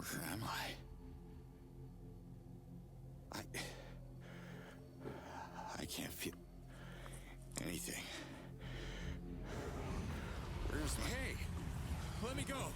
Where am I? I can't feel anything. Where's my... Hey! Let me go!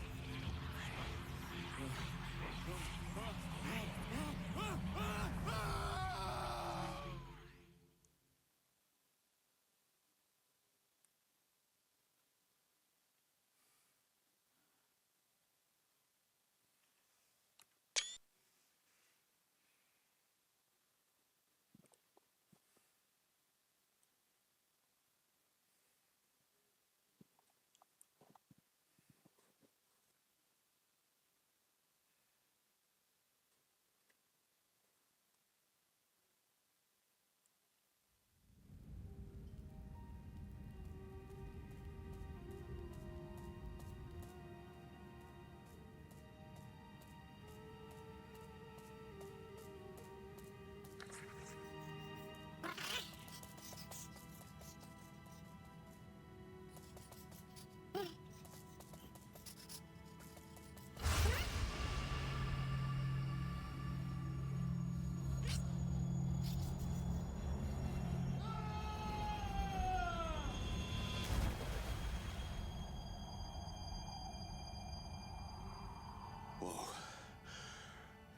Whoa.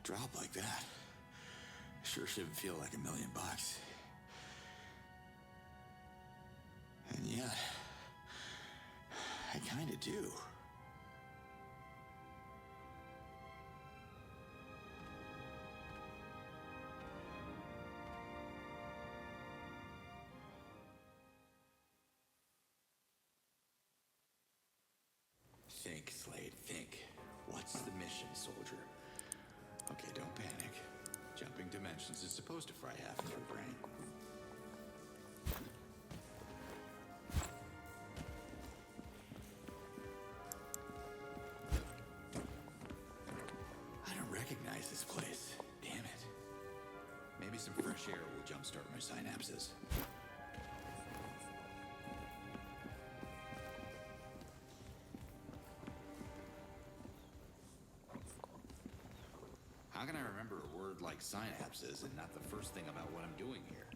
Drop like that. Sure shouldn't feel like $1 million. And yet, I kinda do. Think, Slade, think. What's the mission, soldier? Okay, don't panic. Jumping dimensions is supposed to fry half of your brain. I don't recognize this place. Damn it. Maybe some fresh air will jumpstart my synapses. How can I remember a word like synapses and not the first thing about what I'm doing here?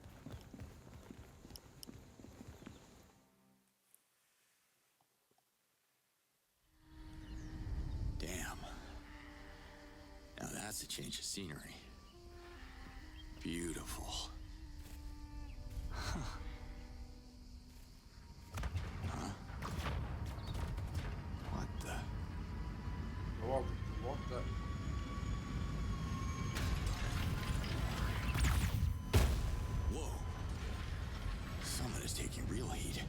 Damn. Now that's a change of scenery. Beautiful. Huh. Huh? What the? What the? Whoa. Someone is taking real heat.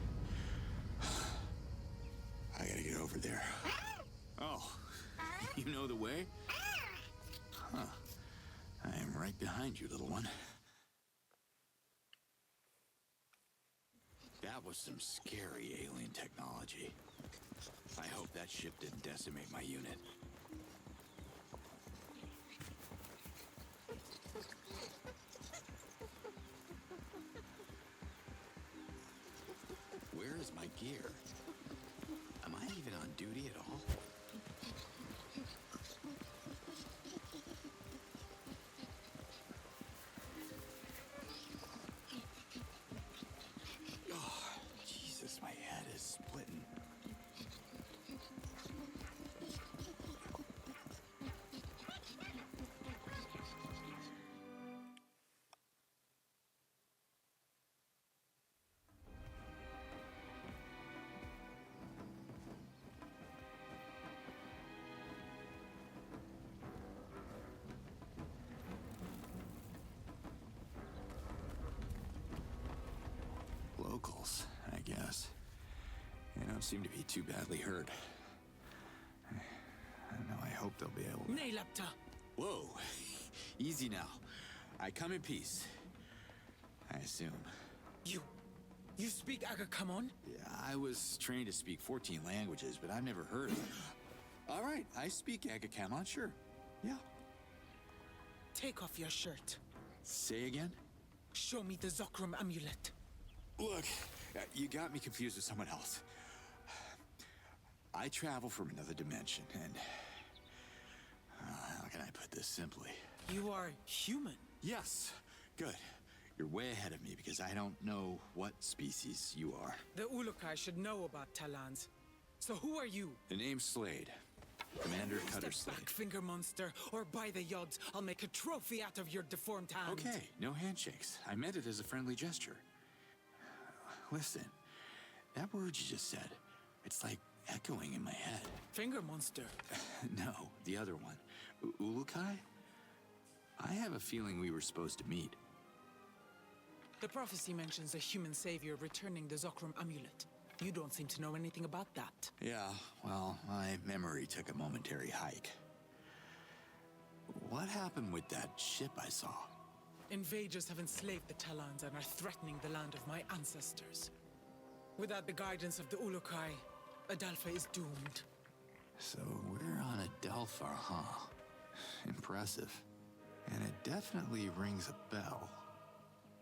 I gotta get over there. Oh, you know the way? Huh. I am right behind you, little one. That was some scary alien technology. I hope that ship didn't decimate my unit. Where is my gear? Am I even on duty at all? Oh, Jesus, my head is splitting. Locals, I guess. They don't seem to be too badly hurt. I don't know, I hope they'll be able to... Whoa! Easy now. I come in peace. I assume. You speak Agakamon? Yeah, I was trained to speak 14 languages, but I've never heard of it. All right, I speak Agakamon, sure. Yeah. Take off your shirt. Say again? Show me the Zokrum amulet. Look, you got me confused with someone else. I travel from another dimension, and this simply. You are human. Yes. Good. You're way ahead of me because I don't know what species you are. The Ulukai should know about Talans. So who are you? The name's Slade. Commander Cutter Step Slade. back, finger monster, or by the yods, I'll make a trophy out of your deformed hand. Okay, no handshakes. I meant it as a friendly gesture. Listen, that word you just said, it's like echoing in my head. Finger monster. No, the other one. Ulukai? I have a feeling we were supposed to meet. The prophecy mentions a human savior returning the Zokrom amulet. You don't seem to know anything about that. Yeah, well, my memory took a momentary hike. What happened with that ship I saw? Invaders have enslaved the Talans and are threatening the land of my ancestors. Without the guidance of the Ulukai, Adalfa is doomed. So we're on Adelphar, huh? Impressive. And it definitely rings a bell.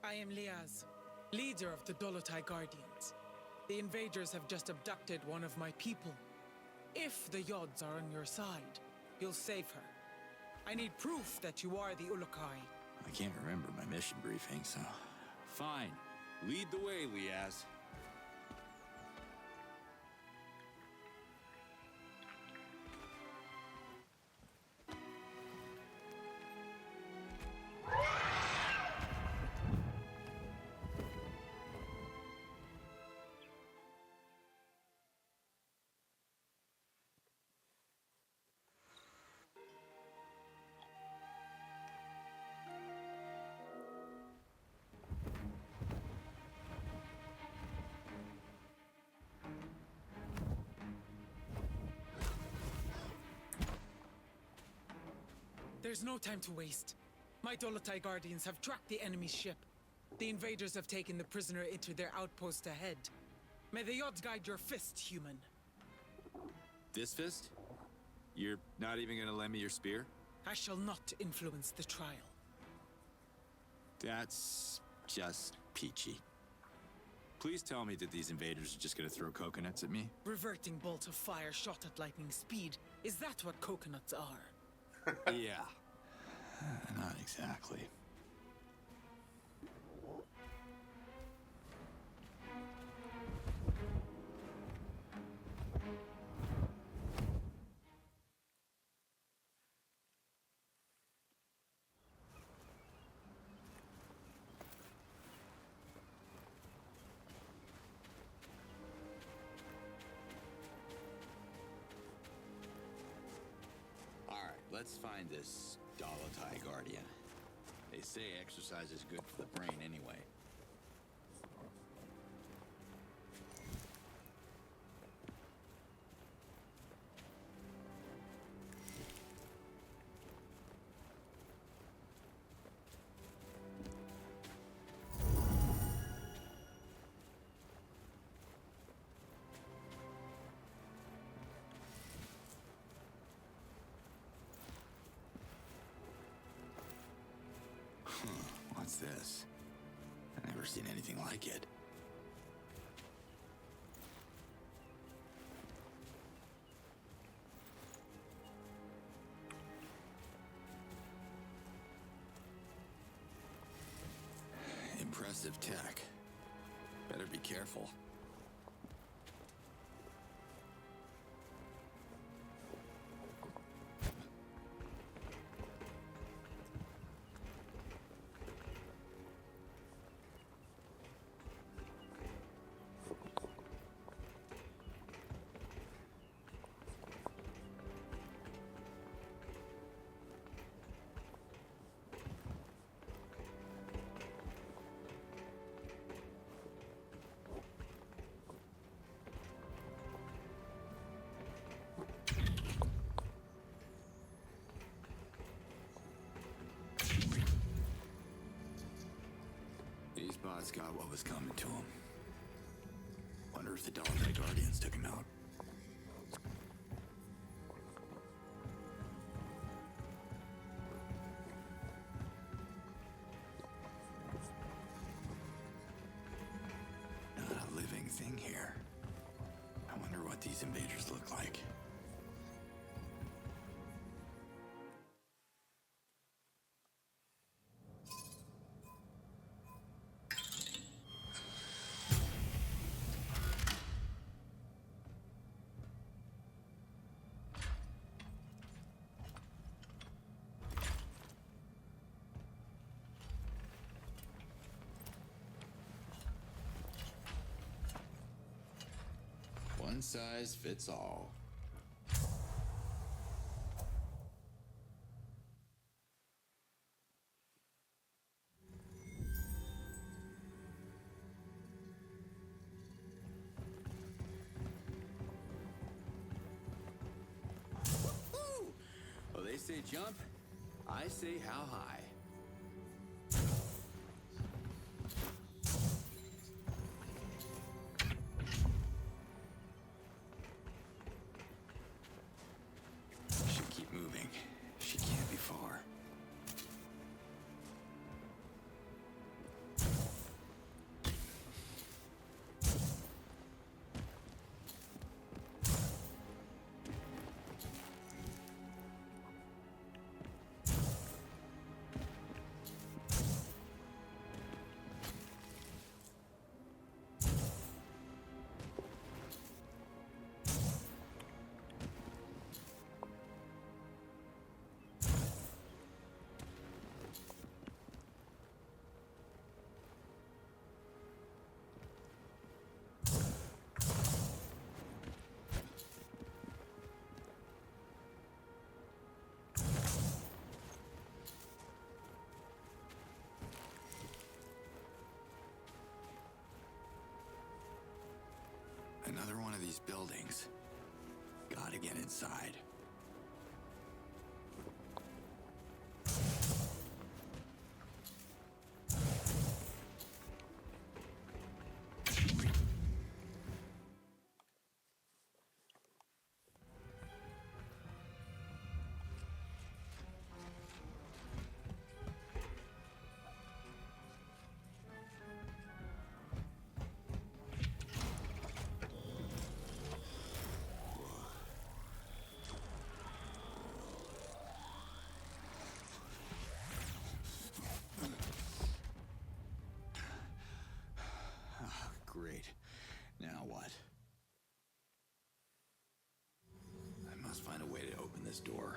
I am Liaz, leader of the Dolotai Guardians. The invaders have just abducted one of my people. If the Yods are on your side, you'll save her. I need proof that you are the Ulukai. I can't remember my mission briefing, so... Fine. Lead the way, Liaz. There's no time to waste. My Dolotai Guardians have tracked the enemy's ship. The invaders have taken the prisoner into their outpost ahead. May the Yods guide your fist, human. This fist? You're not even gonna lend me your spear? I shall not influence the trial. That's just peachy. Please tell me that these invaders are just gonna throw coconuts at me? Reverting bolts of fire shot at lightning speed. Is that what coconuts are? Yeah. Not exactly. All right, let's find this Dolotai Guardian. They say exercise is good for the brain anyway. What's this? I've never seen anything like it. Impressive tech. Better be careful. These bots got what was coming to them. Wonder if the Dolotai Guardians took him out. Not a living thing here. I wonder what these invaders look like. one size fits all. Woo! Well, they say jump, I say how high. Should keep moving. She can't be far. Another one of these buildings. Gotta get inside. Great. Now what? I must find a way to open this door.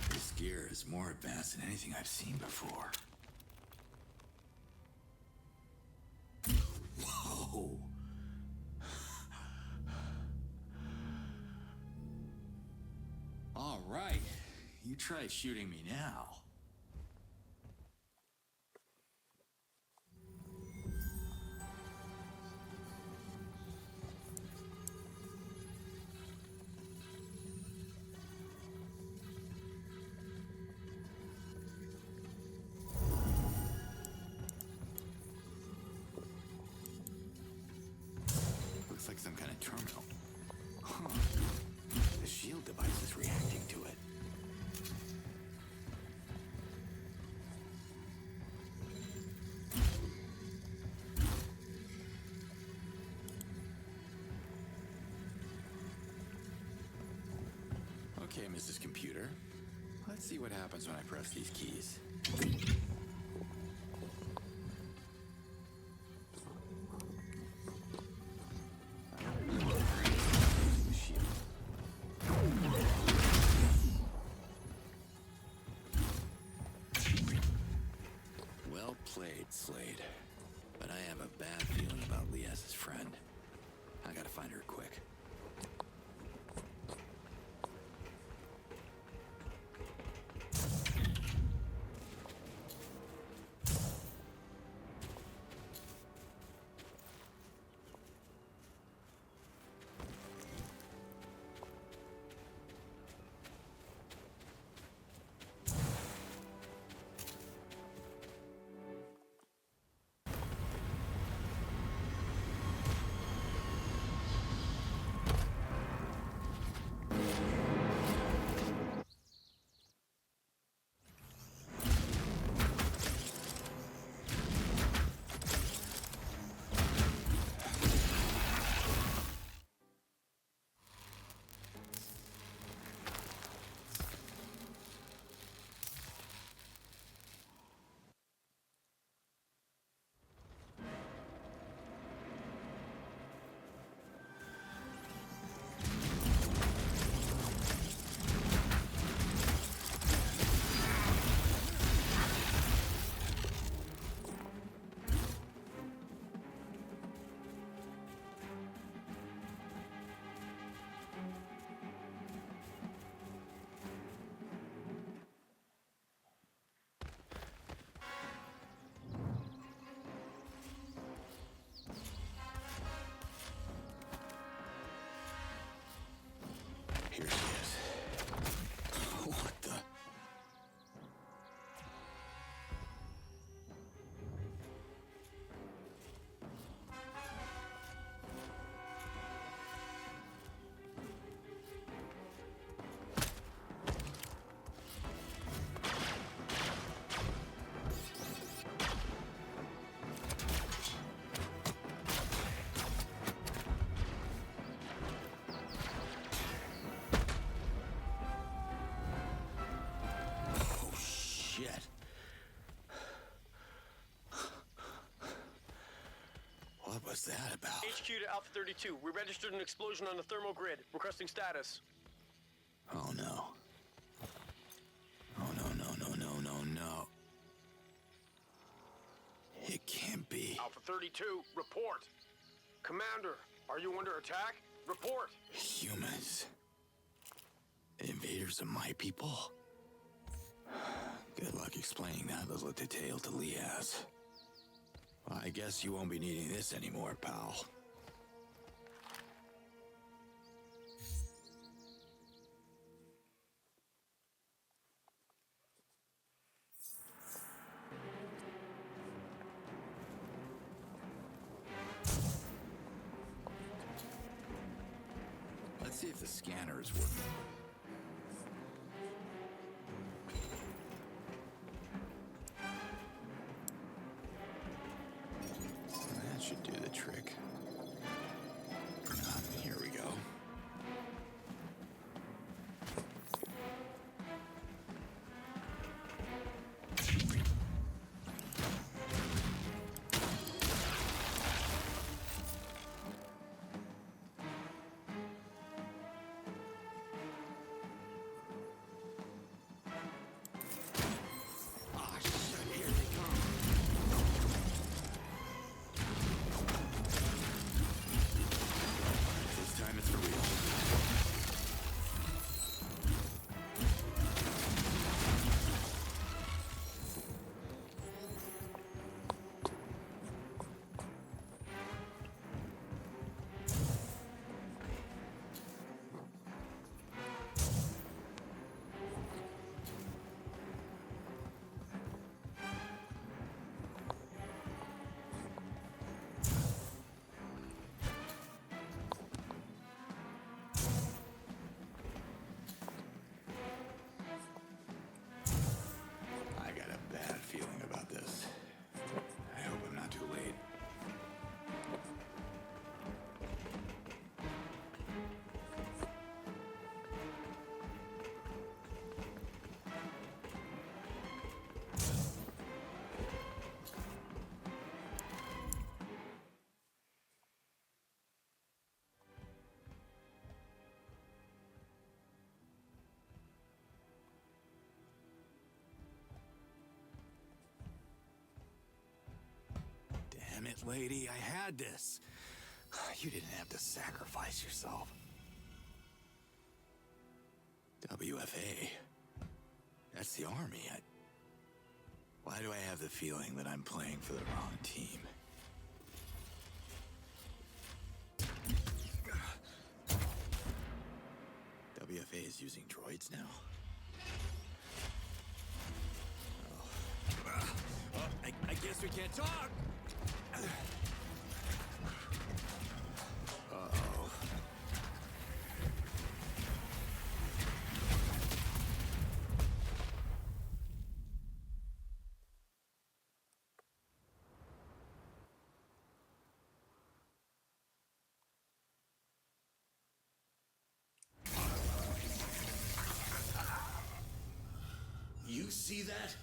This gear is more advanced than anything I've seen before. Whoa! All right, you try shooting me now. Looks like some kind of terminal. Huh. The shield device is reacting to it. Okay, Mrs. Computer. Let's see what happens when I press these keys. Well played, Slade. But I have a bad feeling about Liaz's friend. I gotta find her quick. HQ to Alpha 32. We registered an explosion on the thermal grid. Requesting status. Oh no. Oh no, no, no, no, no, no. It can't be. Alpha 32, report. Commander, are you under attack? Report. Humans. Invaders of my people? Good luck explaining that little detail to Liaz. I guess you won't be needing this anymore, pal. Let's see if the scanner is working. That should do the trick. Here we go. Ah, shit, here they come. This time it's for real. I got a bad feeling about this. I hope I'm not too late. Damn it, lady, I had this. You didn't have to sacrifice yourself. WFA. That's the army. Why do I have the feeling that I'm playing for the wrong team? WFA is using droids now? I guess we can't talk! Uh-oh. You see that?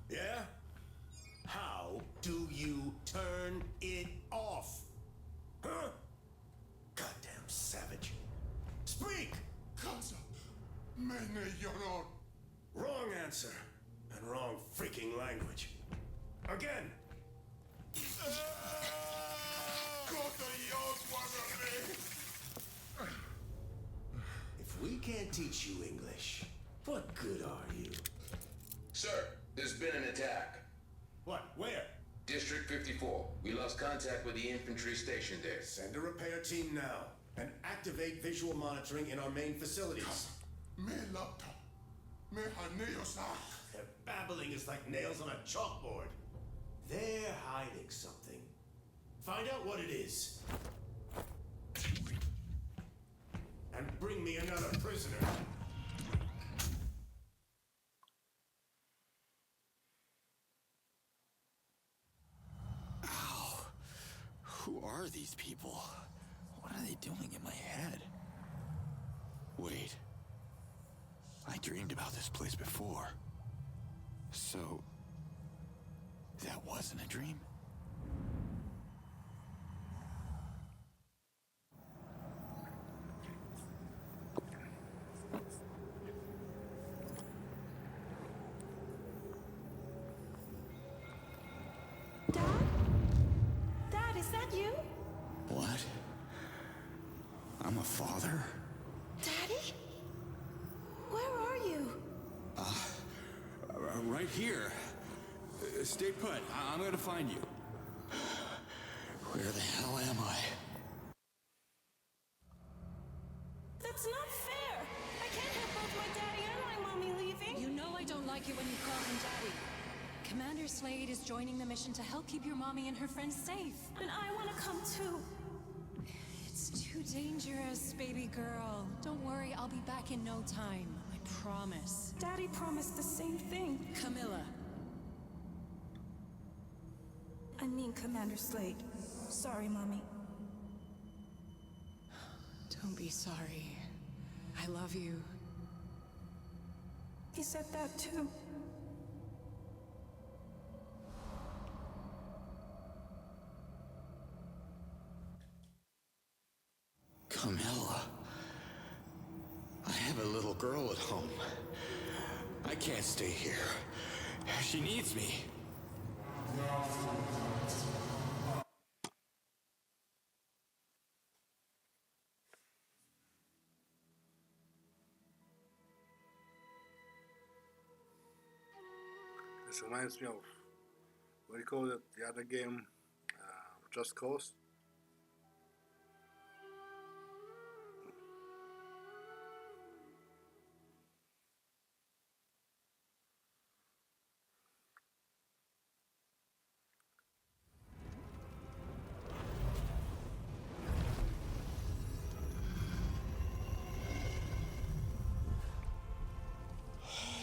Yeah? How do you turn it off? Huh? Goddamn savage. Speak! Kansa, mene Yoron. Wrong answer. And wrong freaking language. Again! Kota Yod Waname. If we can't teach you English, what good are you? Sir, there's been an attack. What? Where? District 54. We lost contact with the infantry stationed there. Send a repair team now. And activate visual monitoring in our main facilities. Me laptop. Me haneo sak. Their babbling is like nails on a chalkboard. They're hiding something. Find out what it is. And bring me another prisoner. Ow. Who are these people? What are they doing in my head? Wait. I dreamed about this place before. So... that wasn't a dream? is that you? What? I'm a father? Daddy? Where are you? Right here. Stay put. I'm gonna find you. Where the hell am I? That's not fair! I can't have both my daddy and my mommy leaving! You know I don't like it when you call him Daddy. Commander Slade is joining the mission to help keep your mommy and her friends safe. And I want to come too. It's too dangerous, baby girl. Don't worry, I'll be back in no time. I promise. Daddy promised the same thing. Camilla. I mean Commander Slade. Sorry, Mommy. Don't be sorry. I love you. He said that too. Camilla. I have a little girl at home. I can't stay here. She needs me. This reminds me of, what do you call it, the other game, Just Cause.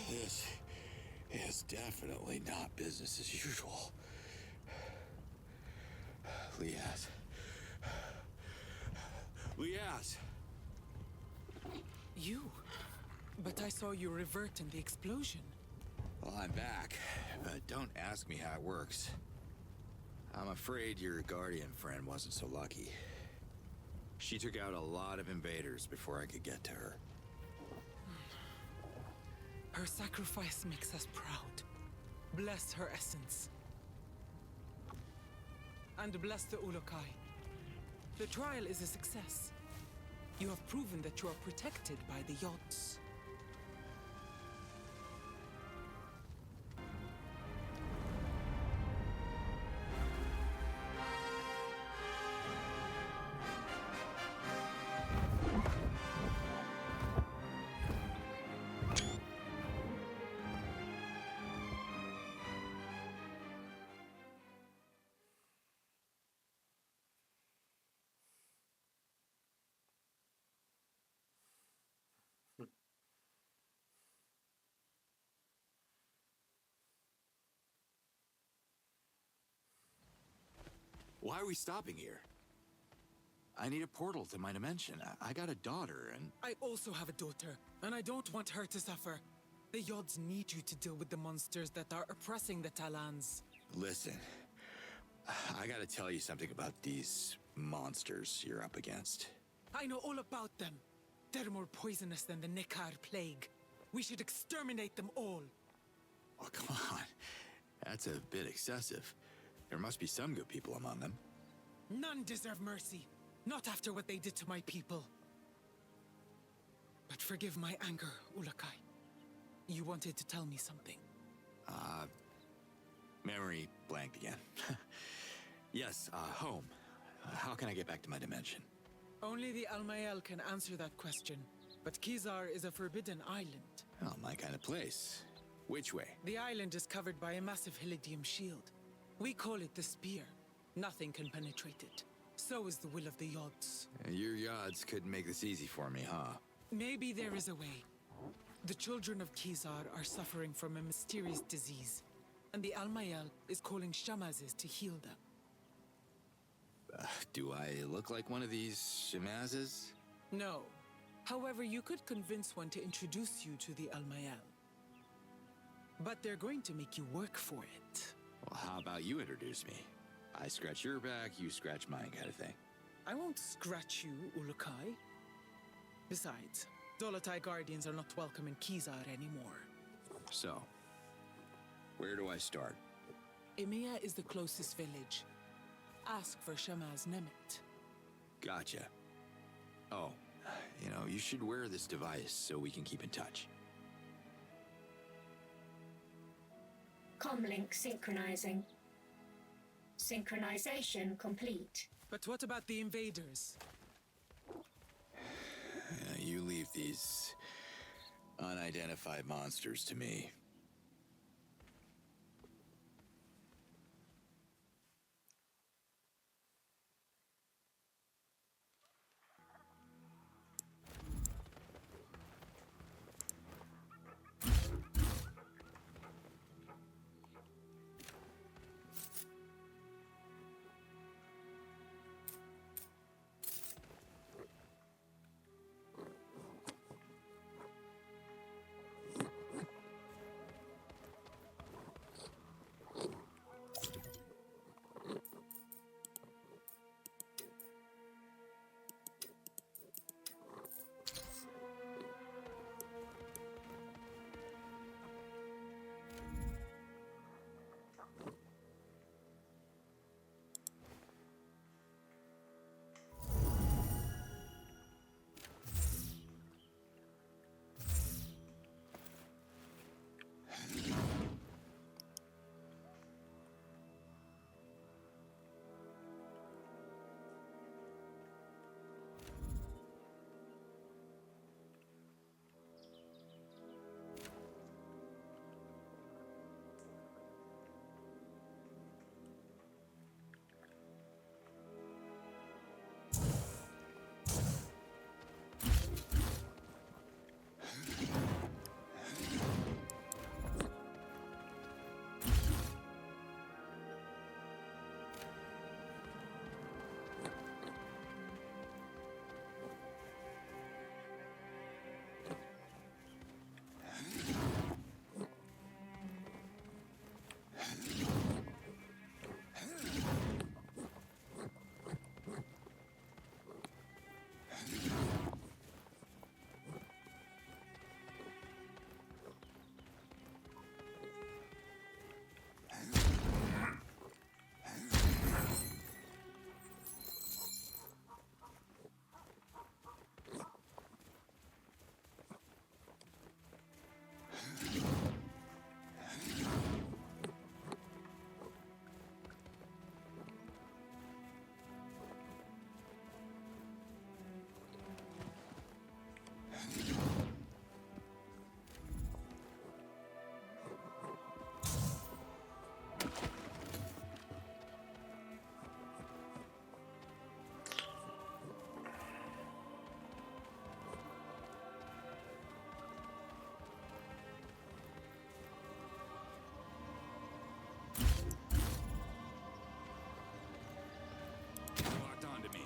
This is definitely not business as usual. Liaz. Liaz! You? But I saw you revert in the explosion. Well, I'm back, but don't ask me how it works. I'm afraid your guardian friend wasn't so lucky. She took out a lot of invaders before I could get to her. Her sacrifice makes us proud. Bless her essence. And bless the Ulukai. The trial is a success. You have proven that you are protected by the yachts. Why are we stopping here? I need a portal to my dimension. I got a daughter, and... I also have a daughter, and I don't want her to suffer. The Yods need you to deal with the monsters that are oppressing the Talans. Listen, I gotta tell you something about these monsters you're up against. I know all about them. They're more poisonous than the Nekar plague. We should exterminate them all. Oh, come on. That's a bit excessive. There must be some good people among them. None deserve mercy. Not after what they did to my people. But forgive my anger, Ulukai. You wanted to tell me something. Memory blanked again. Yes, home. How can I get back to my dimension? Only the Almael can answer that question. But Kizar is a forbidden island. Oh, my kind of place. Which way? The island is covered by a massive Helidium shield. We call it the Spear. Nothing can penetrate it. So is the will of the Yods. Your Yods couldn't make this easy for me, huh? Maybe there is a way. The children of Kizar are suffering from a mysterious disease, and the Almael is calling Shamazes to heal them. Do I look like one of these Shamazes? No. However, you could convince one to introduce you to the Almael. But they're going to make you work for it. Well, how about you introduce me? I scratch your back, you scratch mine kind of thing. I won't scratch you, Ulukai. Besides, Dolotai Guardians are not welcome in Kizar anymore. So, where do I start? Emiya is the closest village. ask for Shamaz Nemet. Gotcha. Oh, you should wear this device so we can keep in touch. Comlink synchronizing. Synchronization complete. But what about the invaders? You leave these unidentified monsters to me. Locked onto me.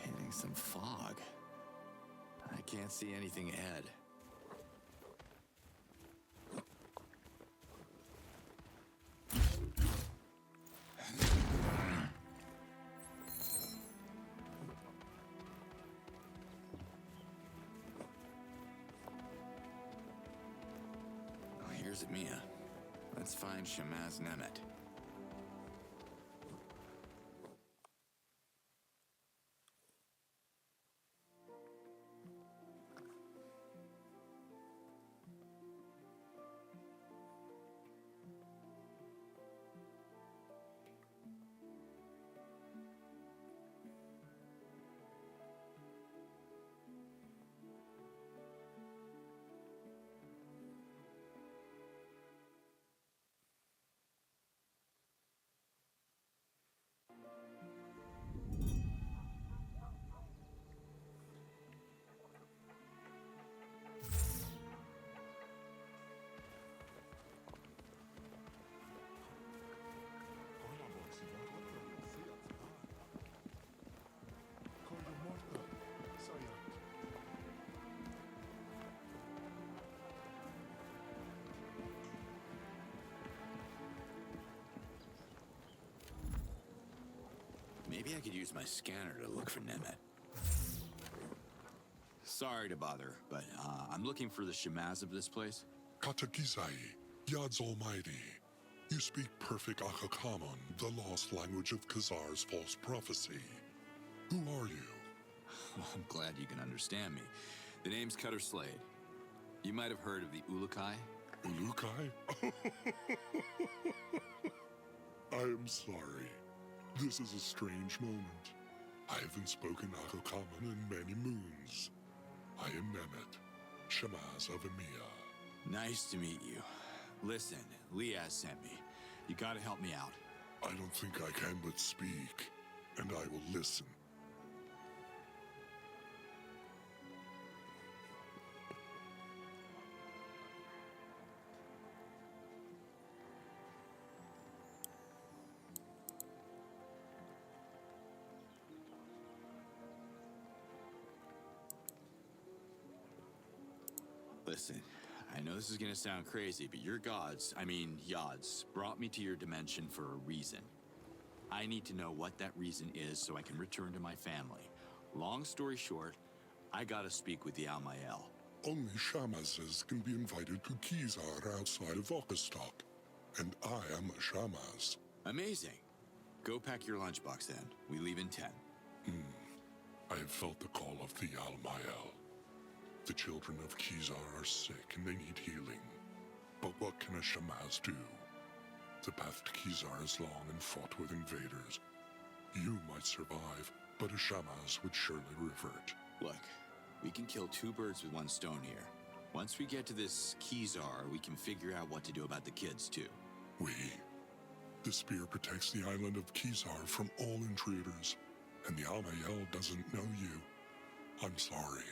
Hitting some fog. I can't see anything ahead. Oh, here's Mia. Let's find Shamaz Nemet. Maybe I could use my scanner to look for Nemet. Sorry to bother, but I'm looking for the Shamaz of this place. Katakizai, Yad's Almighty. You speak perfect Akakamon, the lost language of Khazar's false prophecy. Who are you? I'm glad you can understand me. The name's Cutter Slade. You might have heard of the Ulukai. Ulukai? I am sorry. This is a strange moment. I haven't spoken Akakamon in many moons. I am Nemet, Shamaz of Emiya. Nice to meet you. Listen, Liaz sent me. You gotta help me out. I don't think I can but speak, and I will listen. Listen, I know this is gonna sound crazy, but your gods, Yods, brought me to your dimension for a reason. I need to know what that reason is so I can return to my family. Long story short, I gotta speak with the Almael. Only Shamazes can be invited to Khazar outside of Okastok, and I am a Shamaz. Amazing. Go pack your lunchbox then. We leave in 10. I have felt the call of the Almael. The children of Khazar are sick and they need healing. But what can a Shamaz do? The path to Khazar is long and fraught with invaders. You might survive, but a Shamaz would surely revert. Look, we can kill 2 birds with 1 stone here. Once we get to this Khazar, we can figure out what to do about the kids, too. The spear protects the island of Khazar from all intruders, and the Almael doesn't know you. I'm sorry.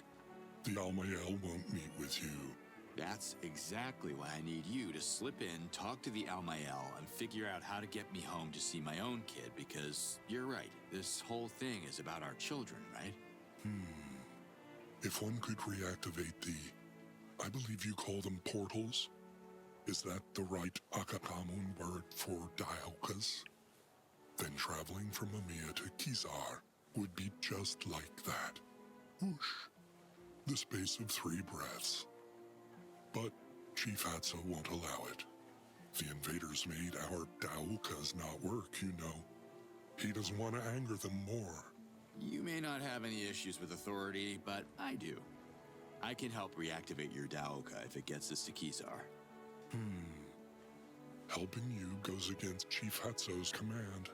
The Almael won't meet with you. That's exactly why I need you to slip in, talk to the Almael, and figure out how to get me home to see my own kid, because you're right, this whole thing is about our children, right? If one could reactivate I believe you call them portals? Is that the right Akakamon word for Dialkas? Then traveling from Emiya to Khazar would be just like that. Whoosh. The space of 3 breaths. But Chief Hatsa won't allow it. The invaders made our Dialkas not work, you know. He doesn't want to anger them more. You may not have any issues with authority, but I do. I can help reactivate your Daoka if it gets us to Khazar. Helping you goes against Chief Hatso's command.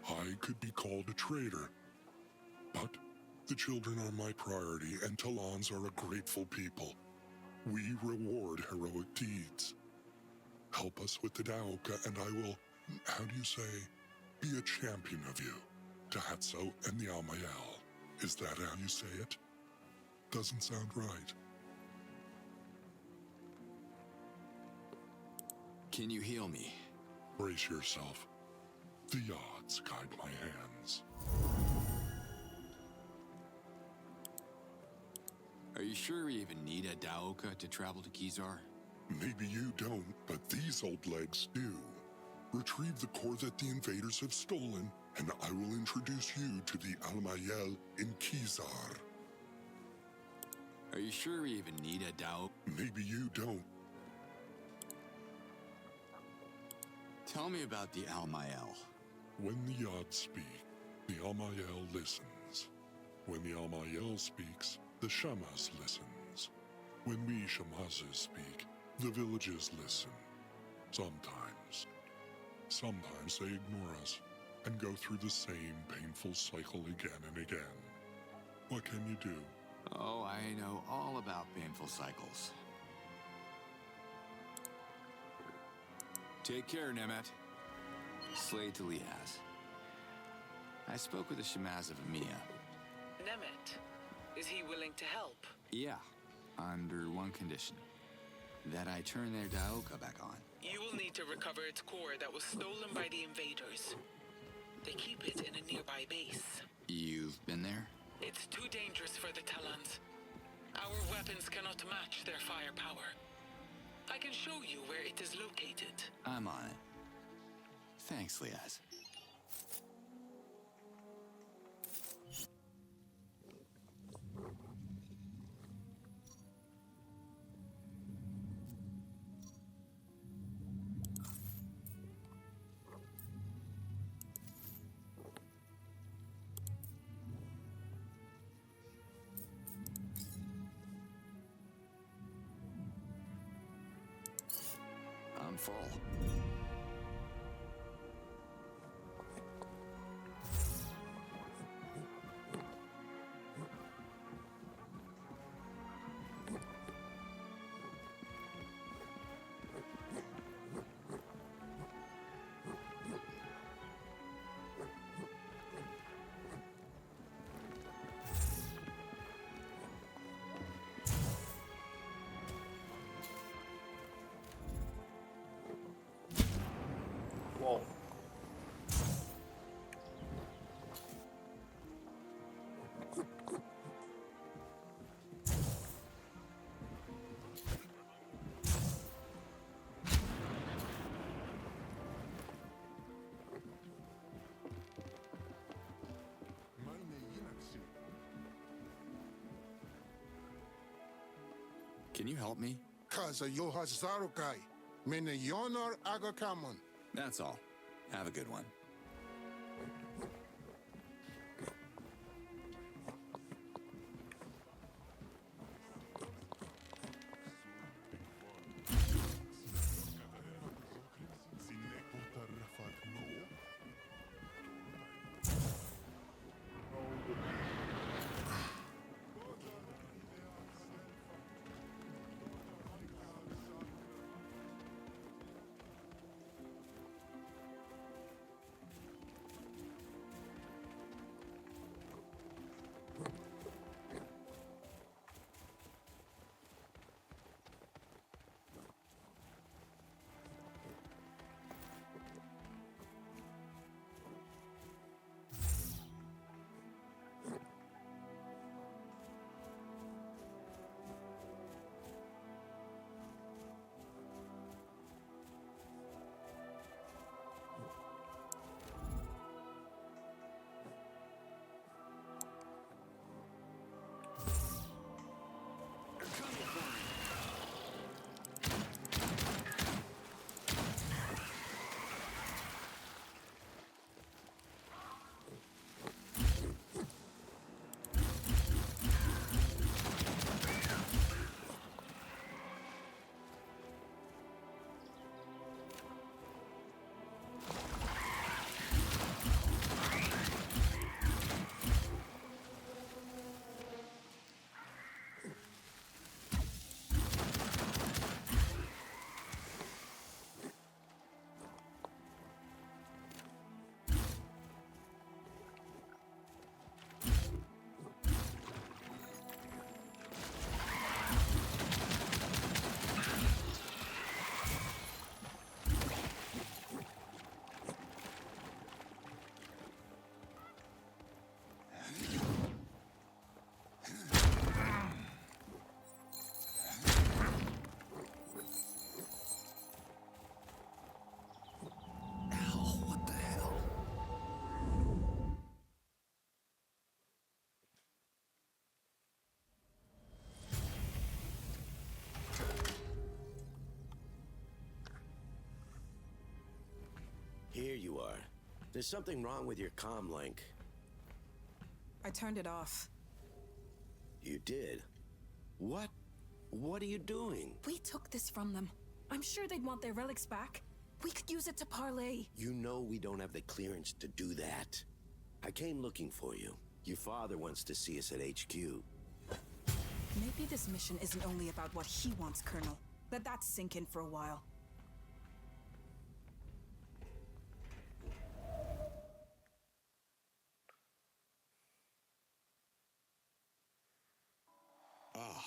I could be called a traitor. But the children are my priority, and Talons are a grateful people. We reward heroic deeds. Help us with the Daoka, and I will, how do you say, be a champion of you. To Hatso and the Almael. Is that how you say it? Doesn't sound right. Can you heal me? Brace yourself. The odds guide my hands. Are you sure we even need a Daoka to travel to Khazar? Maybe you don't, but these old legs do. Retrieve the core that the invaders have stolen, and I will introduce you to the Almael in Khazar. Are you sure we even need a Daoka? Maybe you don't. Tell me about the Almael. When the Yod speak, the Almael listens. When the Almael speaks, the Shamaz listens. When we Shamazes speak, the villages listen. Sometimes they ignore us and go through the same painful cycle again and again. What can you do? Oh, I know all about painful cycles. Take care, Nemet. Slade to Liaz. I spoke with the Shamaz of Emiya. Nemet, is he willing to help? Yeah, under one condition. That I turn their Daoka back on. You will need to recover its core that was stolen by the invaders. They keep it in a nearby base. You've been there? It's too dangerous for the Talons. Our weapons cannot match their firepower. I can show you where it is located. I'm on it. Thanks, Liaz. full. Whoa. Can you help me? Kaza Yohazarukai. Mene Yonor Agakamon. That's all. Have a good one. Here you are. There's something wrong with your comm link. I turned it off. You did? What? What are you doing? We took this from them. I'm sure they'd want their relics back. We could use it to parlay. You know we don't have the clearance to do that. I came looking for you. Your father wants to see us at HQ. Maybe this mission isn't only about what he wants, Colonel. Let that sink in for a while. Oh,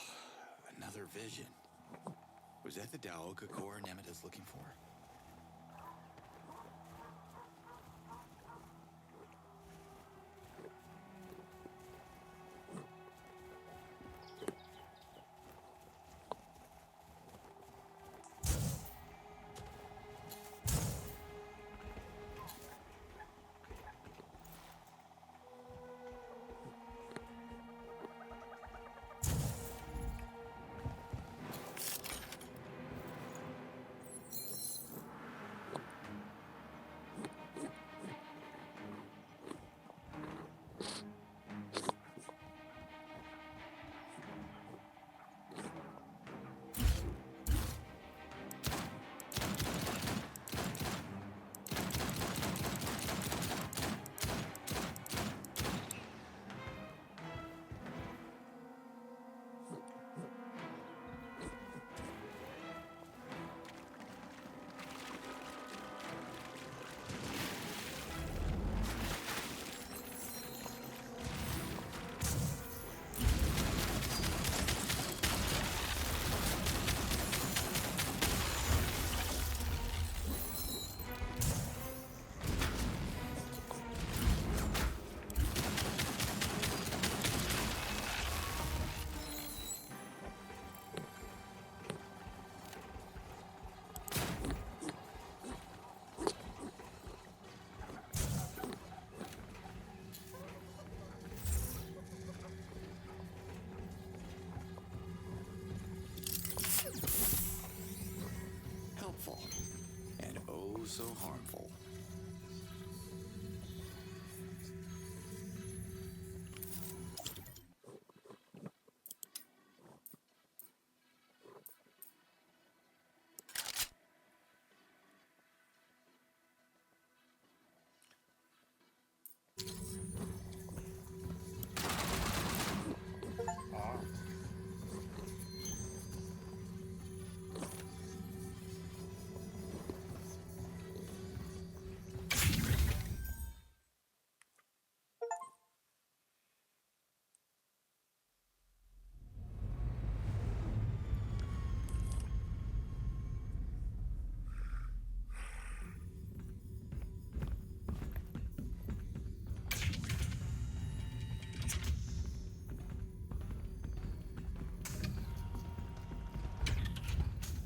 another vision. Was that the Daoka core Nemeta's looking for?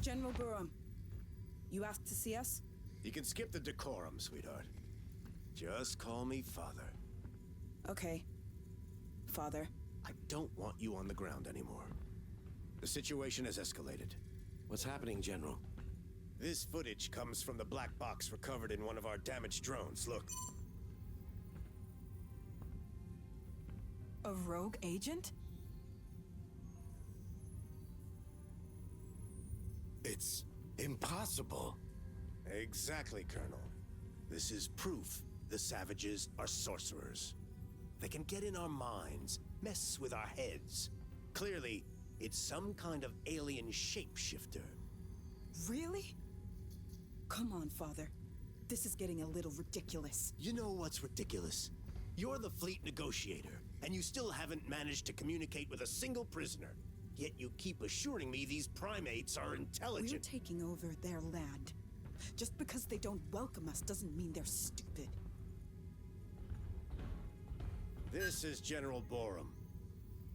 General Burham, you asked to see us? You can skip the decorum, sweetheart. Just call me Father. Okay. Father. I don't want you on the ground anymore. The situation has escalated. What's happening, General? This footage comes from the black box recovered in one of our damaged drones. Look. A rogue agent? It's impossible. Exactly, Colonel. This is proof the savages are sorcerers. They can get in our minds, mess with our heads. Clearly, it's some kind of alien shapeshifter. Really? Come on, Father. This is getting a little ridiculous. You know what's ridiculous? You're the fleet negotiator, and you still haven't managed to communicate with a single prisoner. Yet you keep assuring me these primates are intelligent. We're taking over their land. Just because they don't welcome us doesn't mean they're stupid. This is General Borum.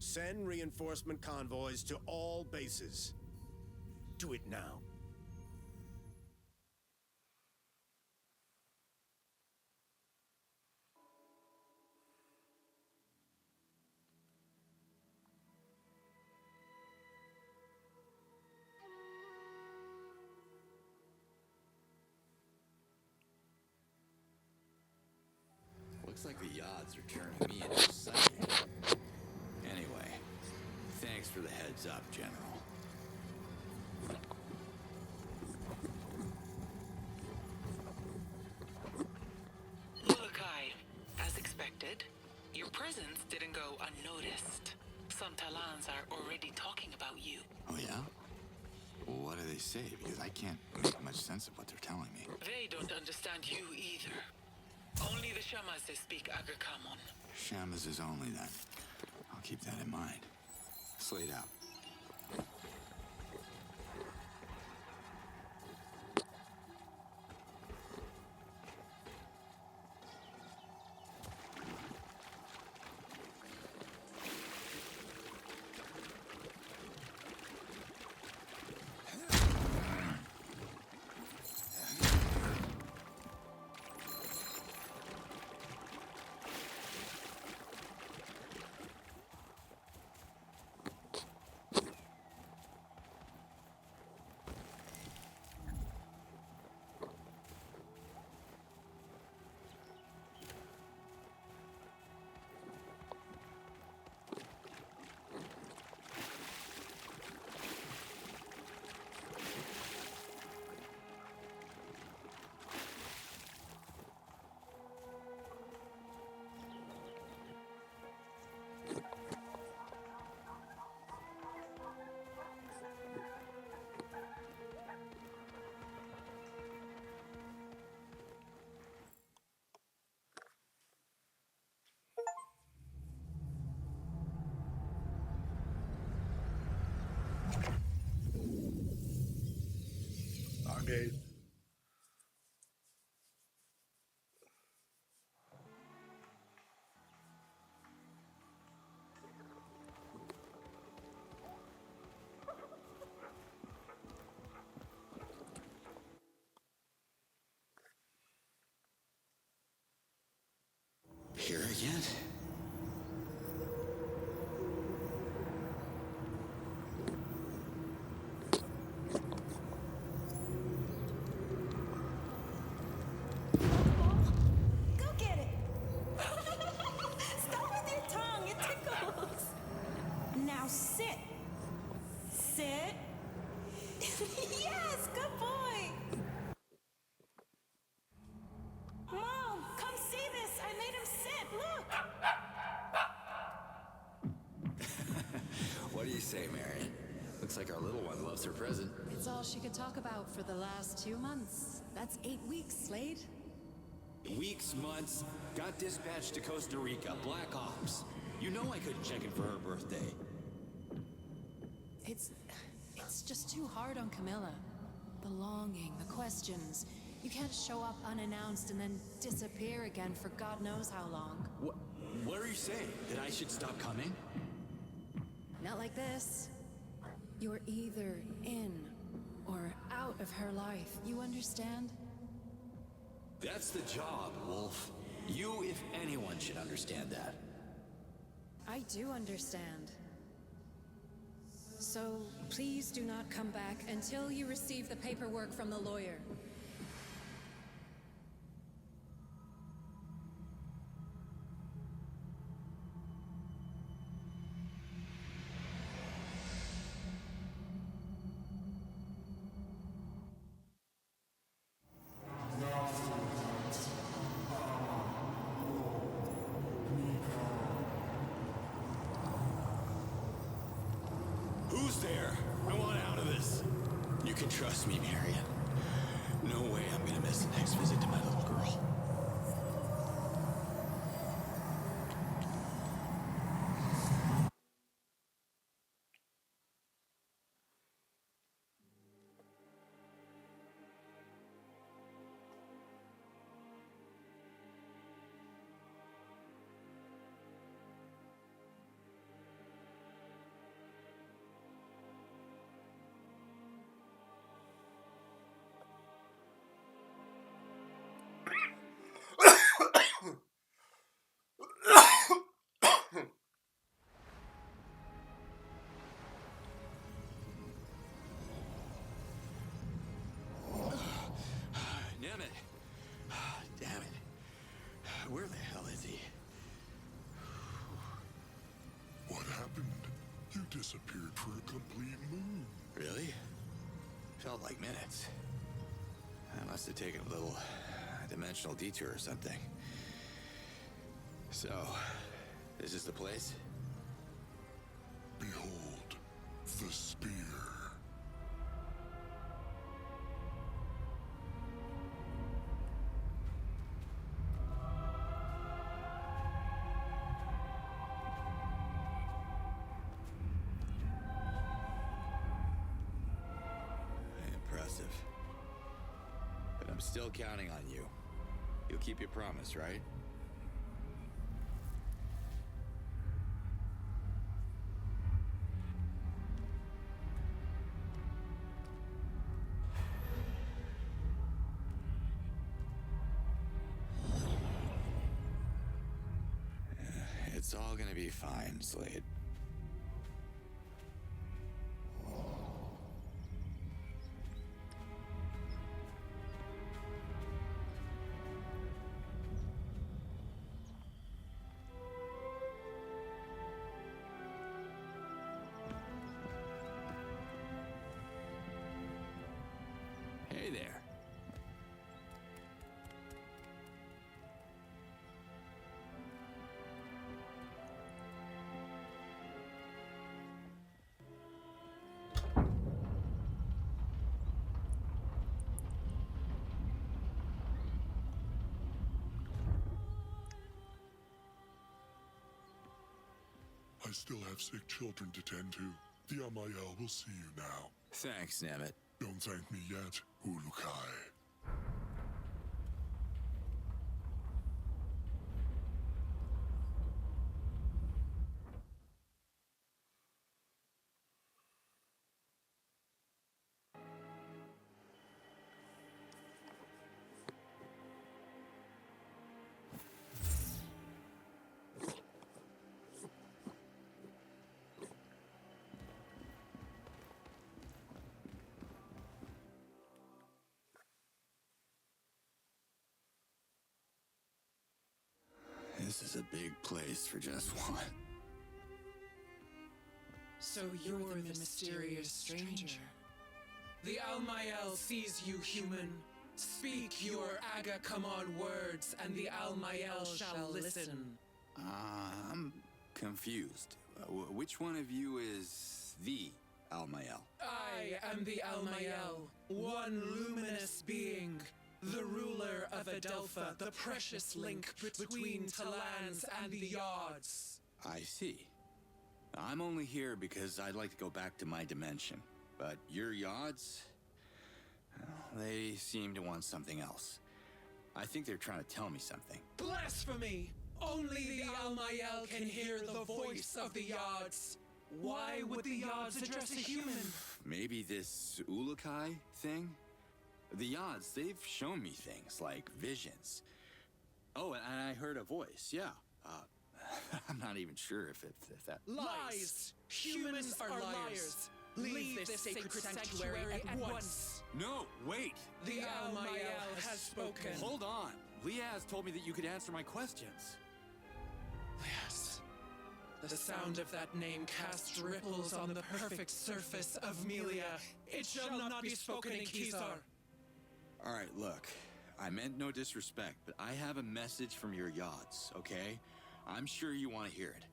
Send reinforcement convoys to all bases. Do it now. Looks like the odds are turning me into a psychic. Anyway, thanks for the heads up, General. Molokai, as expected, your presence didn't go unnoticed. Some Talans are already talking about you. Oh, yeah? Well, what do they say? Because I can't make much sense of what they're telling me. They don't understand you either. Only the Shamas they speak Agakamon. Shamas is only then. I'll keep that in mind. Slate out. Okay. Here again? Go get it! Stop with your tongue, it tickles! Now sit. Sit. Yes, good boy! Mom, come see this! I made him sit, look! What do you say, Marion? Looks like our little one loves her present. It's all she could talk about for the last 2 months. That's 8 weeks, Slade. Weeks, months, got dispatched to Costa Rica, Black Ops. You know I couldn't check in for her birthday. It's just too hard on Camilla. The longing, the questions. You can't show up unannounced and then disappear again for God knows how long. What are you saying? That I should stop coming? Not like this. You're either in or out of her life. You understand? That's the job, Wolf. You, if anyone, should understand that. I do understand. So, please do not come back until you receive the paperwork from the lawyer. Who's there? I want out of this. You can trust me, Marion. No way I'm gonna miss the next visit to my little girl. Nemeth. Damn it. Where the hell is he? What happened? You disappeared for a complete moon. Really? Felt like minutes. I must have taken a little dimensional detour or something. So, this is the place? Behold, the spear. Impressive. But I'm still counting on you. You'll keep your promise, right? It's all gonna be fine, Slade. Hey there. I still have sick children to tend to. The Amael will see you now. Thanks, Nemeth. Don't thank me yet, Ulukai. This is a big place for just one. So you're the mysterious stranger. The Almael sees you, human. Speak your Aga-Kaman words, and the Almael shall listen. I'm confused. Which one of you is the Almael? I am the Almael, one luminous being, the ruler of Adelpha, the precious link between Talans and the Yods. I see. I'm only here because I'd like to go back to my dimension. But your Yods? Well, they seem to want something else. I think they're trying to tell me something. Blasphemy! Only the Almael can hear the voice of the Yods. Why would the Yods address a human? maybe this Ulukai thing? The Yods, they've shown me things like visions. Oh, and I heard a voice, yeah. I'm not even sure if that... Lies! Humans are liars! Leave this sacred sanctuary at once! No, wait! The Almael has spoken. Hold on! Liaz told me that you could answer my questions. Liaz. The sound of that name casts ripples on the perfect surface of Melia. It shall not be spoken in Kizar. All right, look. I meant no disrespect, but I have a message from your Yods, okay? I'm sure you want to hear it.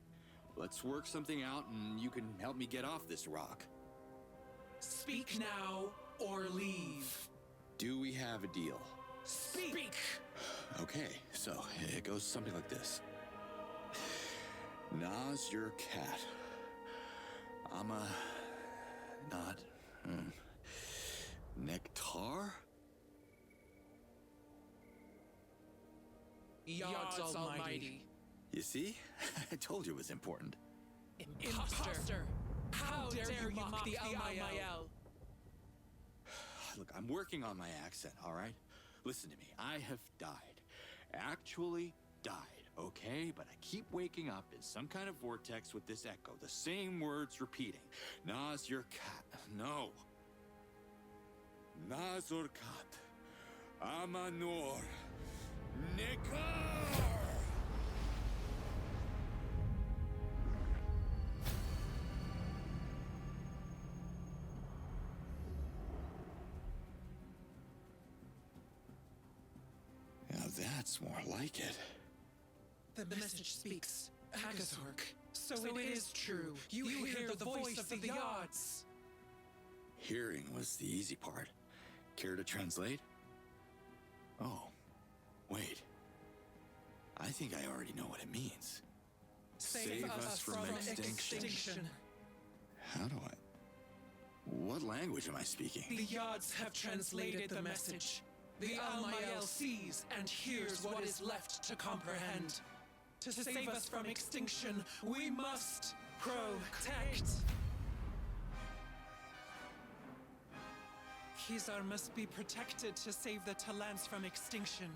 Let's work something out and you can help me get off this rock. Speak now or leave. Do we have a deal? Speak! Okay, so it goes something like this. Na's your cat. I'm a... not... Nectar? Yods Almighty. You see? I told you it was important. Imposter! How dare you mock the Almael? Look, I'm working on my accent, all right? Listen to me. I have died. Actually died, okay? But I keep waking up in some kind of vortex with this echo. The same words repeating. Na's your cat. No. Nazor kat. Amanor. Nekar! Now that's more like it. The message speaks. Agazork. So it is true. You hear the voice of the Yods. Hearing was the easy part. Care to translate? Oh, wait. I think I already know what it means. Save us from extinction. How do I... What language am I speaking? The Yods have translated the message. The Almael sees and hears what is left to comprehend. To save us from extinction, we must protect. Kizar must be protected to save the Talans from extinction.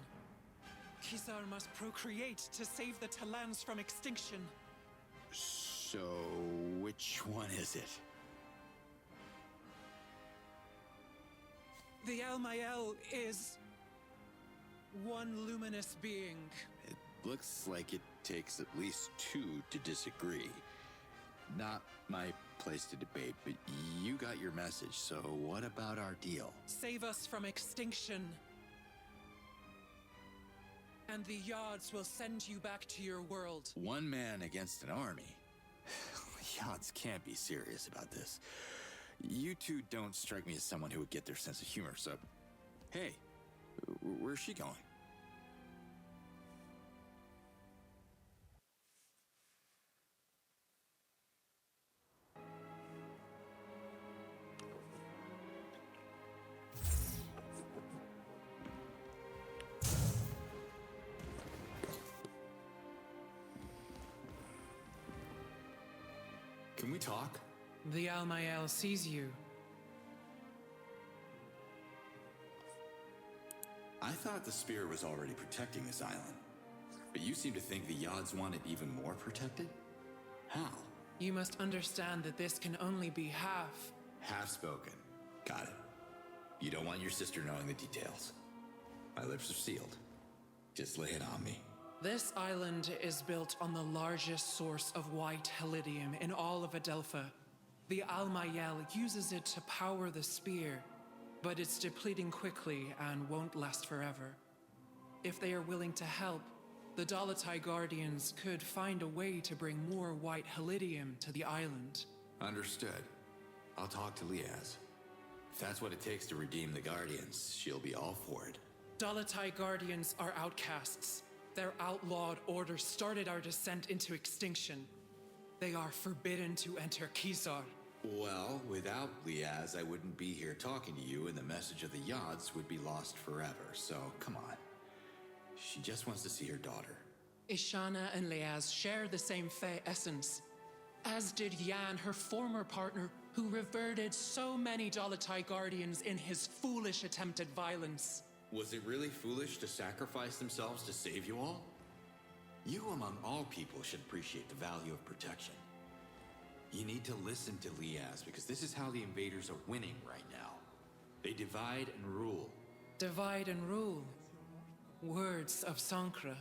Kizar must procreate to save the Talans from extinction. So, which one is it? The Almael is one luminous being. It looks like it takes at least two to disagree. Not my place to debate, but you got your message, so what about our deal? Save us from extinction. And the Yods will send you back to your world. One man against an army? Yods can't be serious about this. You two don't strike me as someone who would get their sense of humor, so... Hey, where's she going? Can we talk? The Almael sees you. I thought the spear was already protecting this island. But you seem to think the Yods want it even more protected? How? You must understand that this can only be half. Half spoken. Got it. You don't want your sister knowing the details. My lips are sealed. Just lay it on me. This island is built on the largest source of white helidium in all of Adelpha. The Almael uses it to power the spear, but it's depleting quickly and won't last forever. If they are willing to help, the Dolotai Guardians could find a way to bring more white helidium to the island. Understood. I'll talk to Liaz. If that's what it takes to redeem the Guardians, she'll be all for it. Dolotai Guardians are outcasts. Their outlawed order started our descent into extinction. They are forbidden to enter Kizar. Well, without Liaz, I wouldn't be here talking to you, and the message of the Yods would be lost forever. So, come on. She just wants to see her daughter. Ishana and Liaz share the same Fey essence. As did Yan, her former partner, who reverted so many Dolotai Guardians in his foolish attempt at violence. Was it really foolish to sacrifice themselves to save you all? You, among all people, should appreciate the value of protection. You need to listen to Liaz, because this is how the invaders are winning right now. They divide and rule. Divide and rule. Words of Sankra.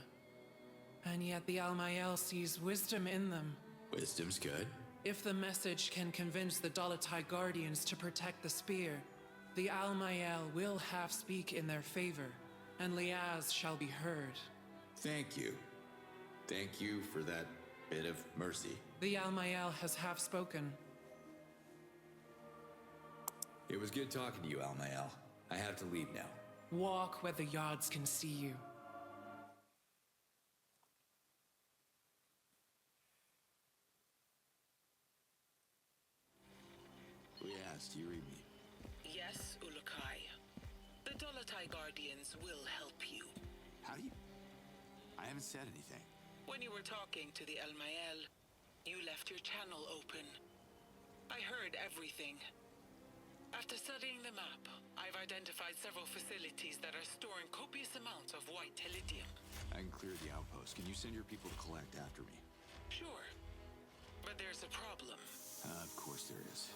And yet the Almael sees wisdom in them. Wisdom's good. If the message can convince the Dolotai Guardians to protect the spear, the Almael will half speak in their favor, and Liaz shall be heard. Thank you. Thank you for that bit of mercy. The Almael has half spoken. It was good talking to you, Almael. I have to leave now. Walk where the Yods can see you. Liaz, do you read me? Yes, Ulukai. The Dolotai Guardians will help you. How do you... I haven't said anything. When you were talking to the Almael, you left your channel open. I heard everything. After studying the map, I've identified several facilities that are storing copious amounts of white Helidium. I can clear the outpost. Can you send your people to collect after me? Sure. But there's a problem. Of course there is.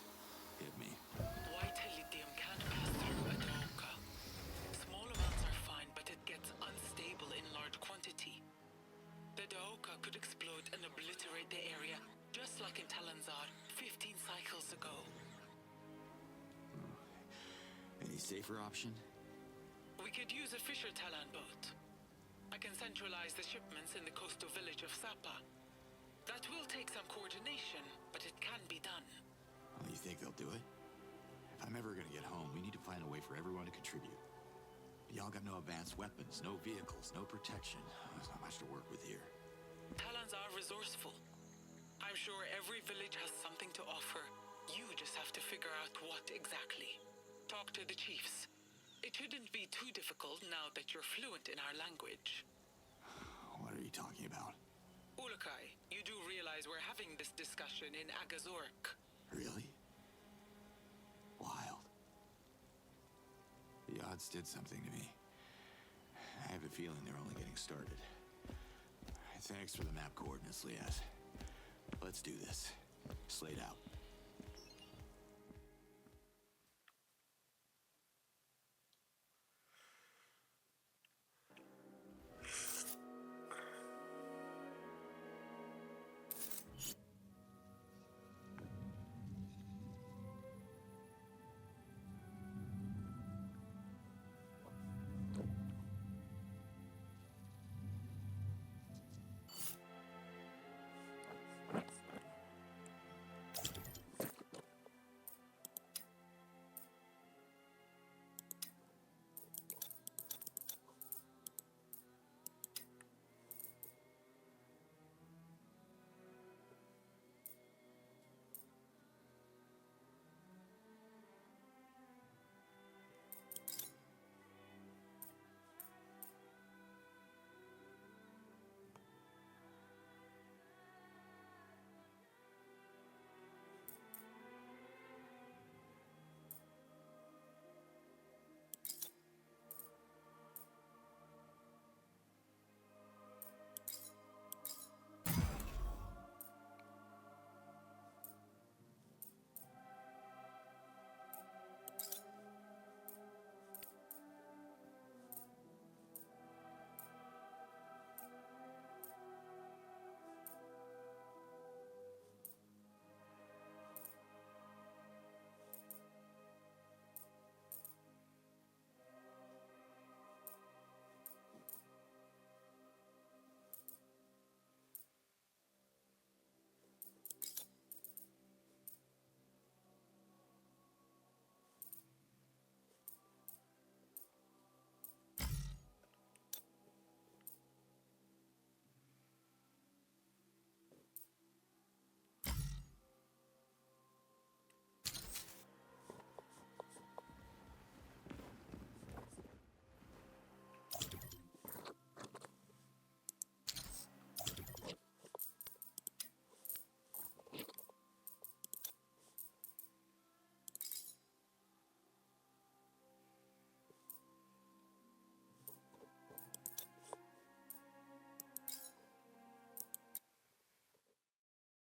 Hit me. White Helidium can't pass through a Daoka. Small amounts are fine, but it gets unstable in large quantity. The Daoka could explode and obliterate the area, just like in Talanzar 15 cycles ago. Any safer option? We could use a Fisher Talan boat. I can centralize the shipments in the coastal village of Sapa. That will take some coordination, but it can be done. Well, you think they'll do it? If I'm ever gonna get home, we need to find a way for everyone to contribute. Y'all got no advanced weapons, no vehicles, no protection. There's not much to work with here. Talons are resourceful. I'm sure every village has something to offer. You just have to figure out what exactly. Talk to the chiefs. It shouldn't be too difficult now that you're fluent in our language. What are you talking about? Ulukai, you do realize we're having this discussion in Agazork. Really? Wild. The odds did something to me. I have a feeling they're only getting started. Thanks for the map coordinates, Liaz. Let's do this. Slate out.